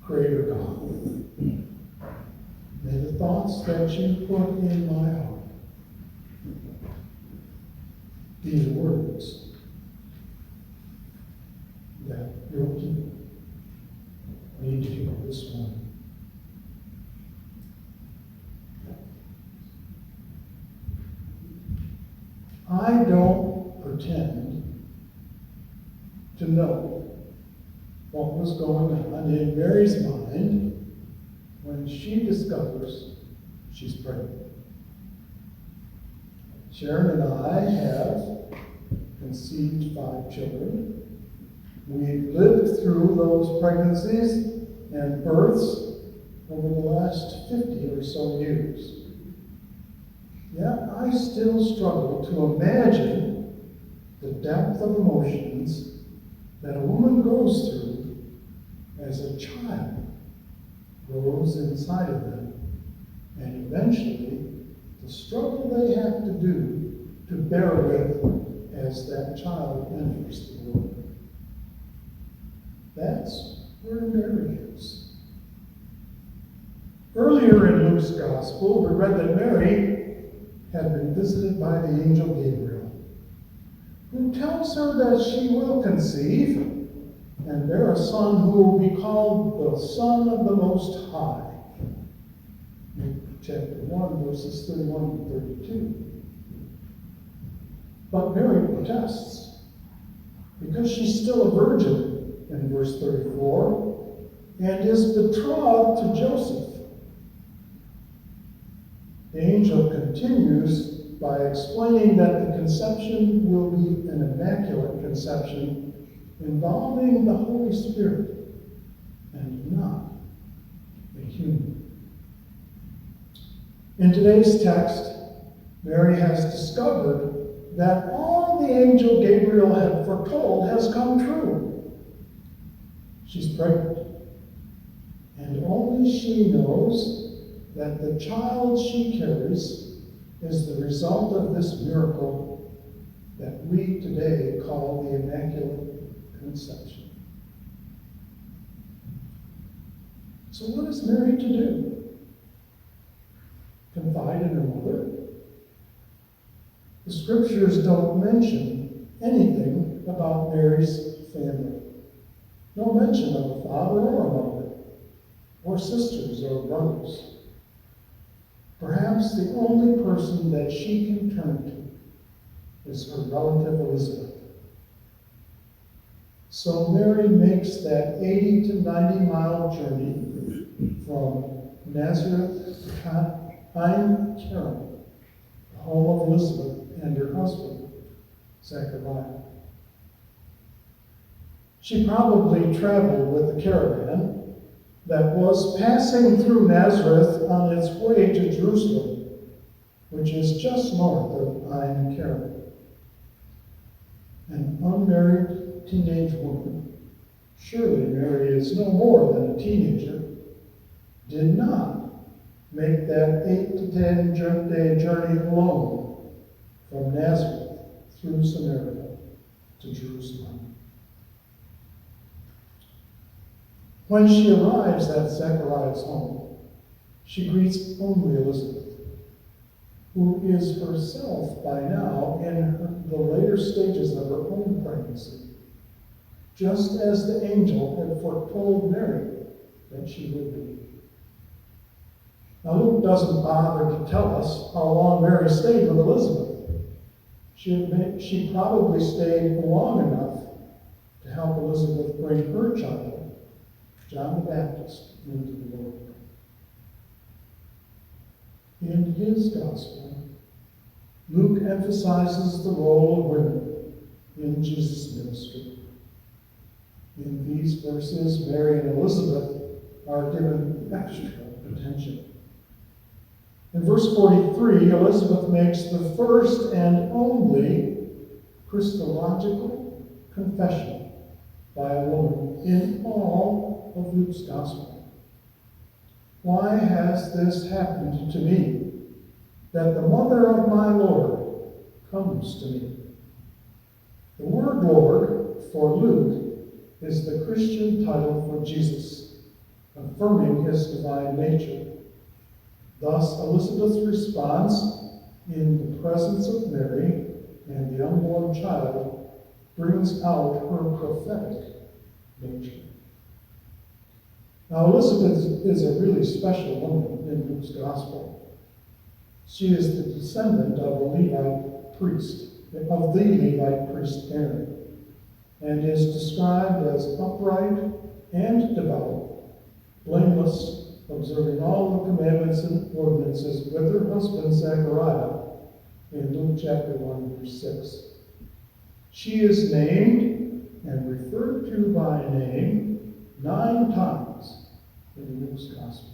Creator God, may the thoughts that you put in my heart be the words that your people need to hear this morning. I don't pretend to know what was going on in Mary's mind when she discovers she's pregnant. Sharon and I have conceived 5 children. We've lived through those pregnancies and births over the last 50 or so years. Yet I still struggle to imagine the depth of emotions that a woman goes through as a child grows inside of them, and eventually the struggle they have to do to bear with as that child enters the world. That's where Mary is. Earlier in Luke's Gospel, we read that Mary had been visited by the angel Gabriel, who tells her that she will conceive and bear a son who will be called the Son of the Most High. Luke chapter 1, verses 31 to 32. But Mary protests because she's still a virgin in verse 34 and is betrothed to Joseph. The angel continues by explaining that the conception will be an immaculate conception involving the Holy Spirit and not a human. In today's text, Mary has discovered that all the angel Gabriel had foretold has come true. She's pregnant, and only she knows that the child she carries is the result of this miracle that we today call the Immaculate Conception. So what is Mary to do? Confide in her mother? The scriptures don't mention anything about Mary's family. No mention of a father or a mother, or sisters or brothers. Perhaps the only person that she can turn to is her relative Elizabeth. So Mary makes that 80 to 90-mile journey from Nazareth to Ein Kerem, the home of Elizabeth and her husband, Zechariah. She probably traveled with a caravan that was passing through Nazareth on its way to Jerusalem, which is just north of Ein Kerem. An unmarried teenage woman, surely Mary is no more than a teenager, did not make that 8 to 10 day journey alone from Nazareth through Samaria to Jerusalem. When she arrives at Zechariah's home, she greets only Elizabeth, who is herself by now in the later stages of her own pregnancy, just as the angel had foretold Mary that she would be. Now, Luke doesn't bother to tell us how long Mary stayed with Elizabeth. She probably stayed long enough to help Elizabeth bring her child, John the Baptist, into the world. In his gospel, Luke emphasizes the role of women in Jesus' ministry. In these verses, Mary and Elizabeth are given extra attention. In verse 43, Elizabeth makes the first and only Christological confession by a woman in all of Luke's gospel. Why has this happened to me, that the mother of my Lord comes to me? The word Lord for Luke is the Christian title for Jesus, affirming his divine nature. Thus, Elizabeth's response in the presence of Mary and the unborn child brings out her prophetic nature. Now, Elizabeth is a really special woman in Luke's gospel. She is the descendant of the Levite priest Aaron, and is described as upright and devout, blameless, observing all the commandments and ordinances with her husband Zechariah in Luke chapter 1, verse 6. She is named and referred to by name 9 times in Luke's gospel.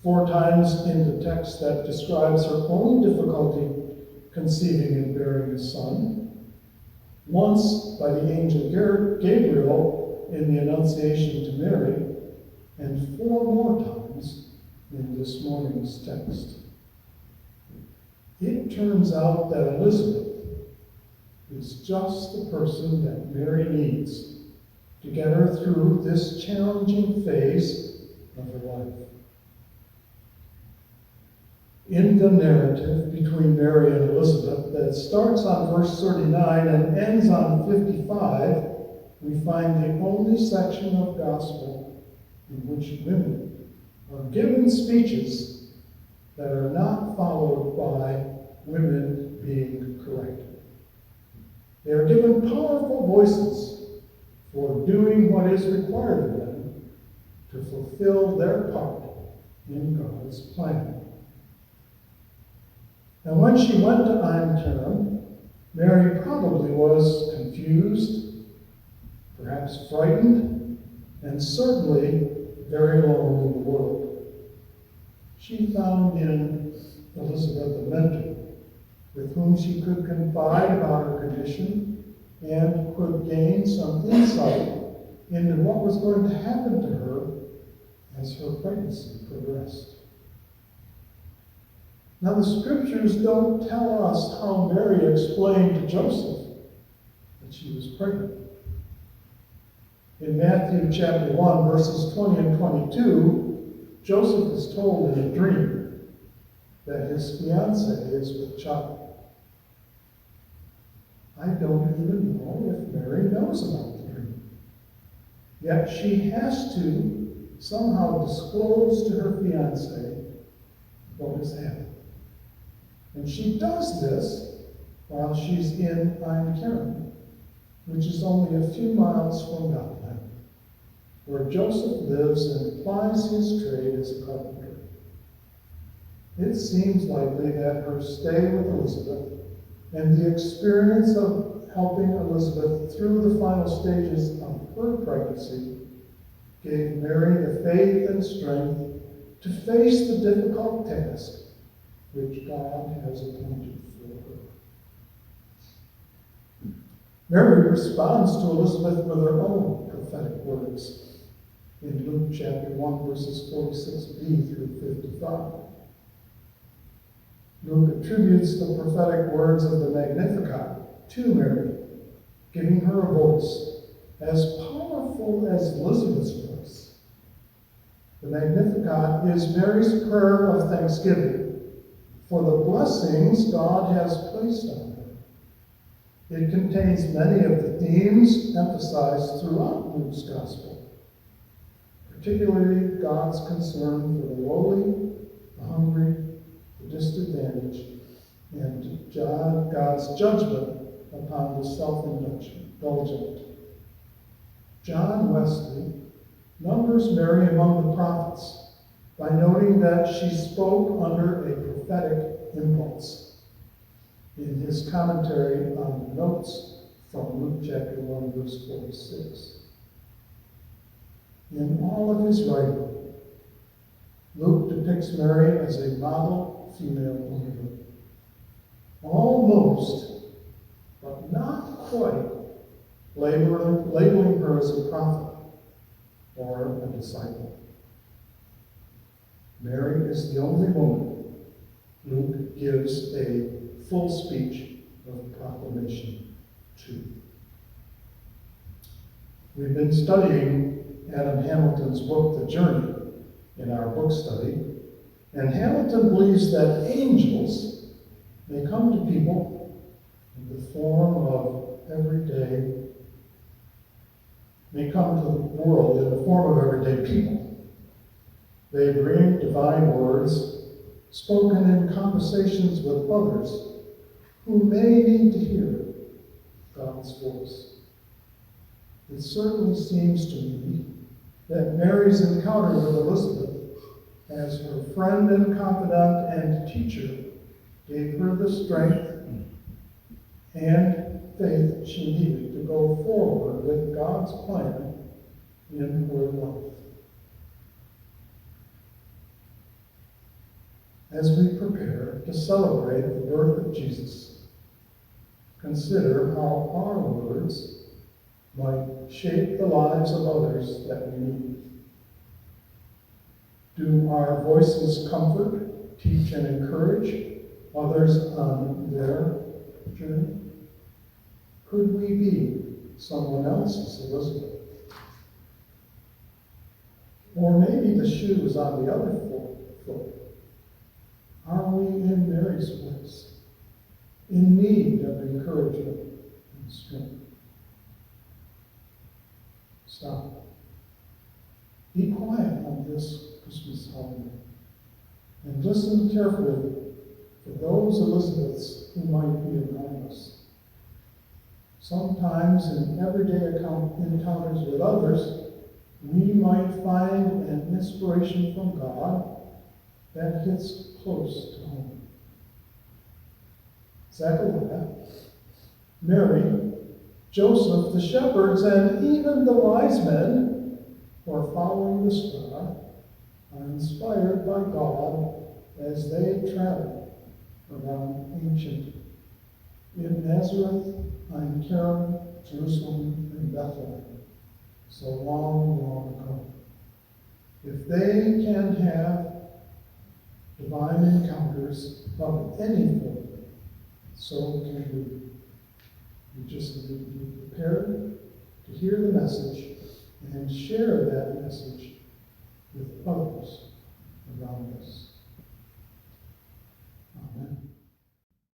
4 times in the text that describes her own difficulty conceiving and bearing a son. Once by the angel Gabriel in the Annunciation to Mary, and 4 more times in this morning's text. It turns out that Elizabeth is just the person that Mary needs to get her through this challenging phase of her life. In the narrative between Mary and Elizabeth that starts on verse 39 and ends on 55, we find the only section of gospel in which women are given speeches that are not followed by women being corrected. They are given powerful voices for doing what is required of them to fulfill their part in God's plan. And when she went to Ein Mary probably was confused, perhaps frightened, and certainly very alone in the world. She found in Elizabeth a mentor with whom she could confide about her condition and could gain some insight into what was going to happen to her as her pregnancy progressed. Now, the scriptures don't tell us how Mary explained to Joseph that she was pregnant. In Matthew chapter 1, verses 20 and 22, Joseph is told in a dream that his fiancée is with child. I don't even know if Mary knows about the dream. Yet she has to somehow disclose to her fiancé what has happened. And she does this while she's in Ein, which is only a few miles from Bethlehem, where Joseph lives and plies his trade as a carpenter. It seems likely that her stay with Elizabeth and the experience of helping Elizabeth through the final stages of her pregnancy gave Mary the faith and strength to face the difficult task which God has appointed for her. Mary responds to Elizabeth with her own prophetic words in Luke chapter 1, verses 46b through 55. Luke attributes the prophetic words of the Magnificat to Mary, giving her a voice as powerful as Elizabeth's voice. The Magnificat is Mary's prayer of thanksgiving for the blessings God has placed on her. It contains many of the themes emphasized throughout Luke's gospel, particularly God's concern for the lowly, the hungry, the disadvantaged, and God's judgment upon the self-indulgent. John Wesley numbers Mary among the prophets by noting that she spoke under a prophetic impulse in his commentary on the notes from Luke chapter 1, verse 46. In all of his writing, Luke depicts Mary as a model female believer, almost, but not quite, labeling her as a prophet or a disciple. Mary is the only woman Luke gives a full speech of proclamation to. We've been studying Adam Hamilton's book, The Journey, in our book study. And Hamilton believes that angels may come to people in the form of everyday, may come to the world in the form of everyday people. They bring divine words spoken in conversations with others who may need to hear God's voice. It certainly seems to me that Mary's encounter with Elizabeth as her friend and confidant and teacher gave her the strength and faith she needed to go forward with God's plan in her life. As we prepare to celebrate the birth of Jesus, consider how our words might shape the lives of others that we meet. Do our voices comfort, teach, and encourage others on their journey? Could we be someone else's Elizabeth? Or maybe the shoe is on the other foot. Are we in Mary's place, in need of encouragement and strength? Stop. Be quiet on this Christmas holiday and listen carefully for those Elizabeths who might be around us. Sometimes in everyday encounters with others, we might find an inspiration from God that hits close to home. Zechariah, Mary, Joseph, the shepherds, and even the wise men who are following the star are inspired by God as they travel around ancient in Nazareth, Ein Kerem, Jerusalem, and Bethlehem, so long, long ago. If they can have divine encounters of any form, so can we. We just need to be prepared to hear the message and share that message with others around us.